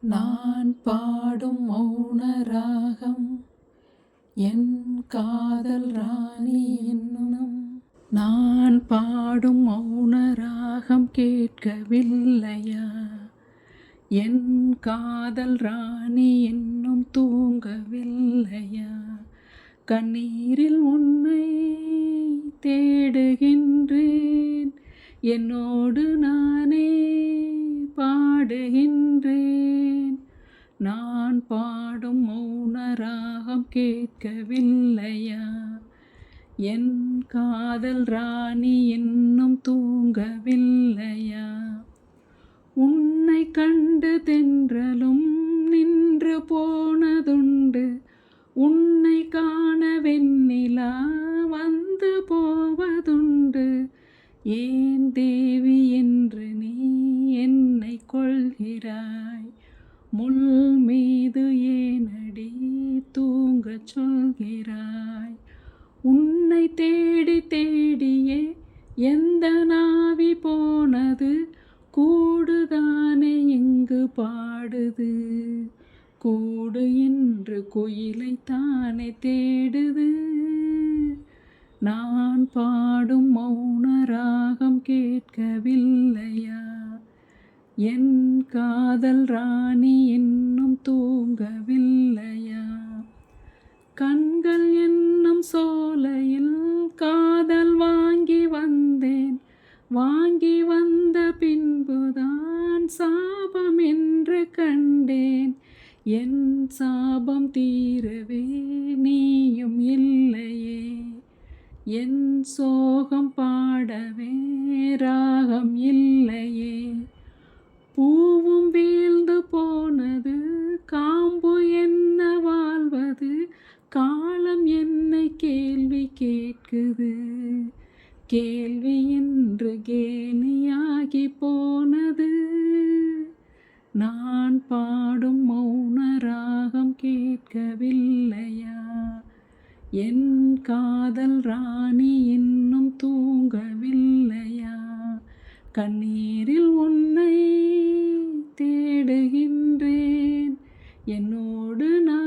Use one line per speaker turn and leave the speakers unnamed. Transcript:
நான் பாடும் மௌன ராகம் என் காதல் ராணி என்னும். நான் பாடும் மௌன ராகம் கேட்கவில்லையா? என் காதல் ராணி இன்னும் தூங்கவில்லையா? கண்ணீரில் உன்னை தேடுகின்றேன், என்னோடு நானே பாடுகின்றேன். நான் பாடும் மௌன ராகம் கேட்கவில்லையா? என் காதல் ராணி இன்னும் தூங்கவில்லையா? உன்னை கண்டு தென்றலும் நின்று போனதுண்டு, உன்னை காண வெண்ணிலா வந்து போவதுண்டு. ஏன் தேவி என்று நீ என்னை கொள்கிறாய்? முள் மீது ஏனடி தூங்கச் சொல்கிறாய்? உன்னை தேடி தேடியே எந்த நாவி போனது, கூடுதானே இங்கு பாடுது. கூடு என்று குயிலை தானே தேடுது. நான் பாடும் மௌன ராகம் கேட்கவில்லையா? என் காதல் ராணி இன்னும் தூங்கவில்லையா? கண்கள் என்னும் சோலையில் காதல் வாங்கி வந்தேன், வாங்கி வந்த பின்புதான் சாபம் என்று கண்டேன். என் சாபம் தீரவே நீயும் இல்லையே, என் சோகம் பாடவே ராகம் இல்லையே. பூவும் வீழ்ந்து போனது, காம்பு என்ன வாழ்வது? காலம் என்னை கேள்வி கேட்குது, கேள்வி என்று கேலியாகி போனது. நான் பாடும் மௌன ராகம் கேட்கவில்லையா? என் காதல் ராணி இன்னும் தூங்கவில்லையா? கண்ணீரில் உன்னை தேடுகின்றேன், என்னோடு நான்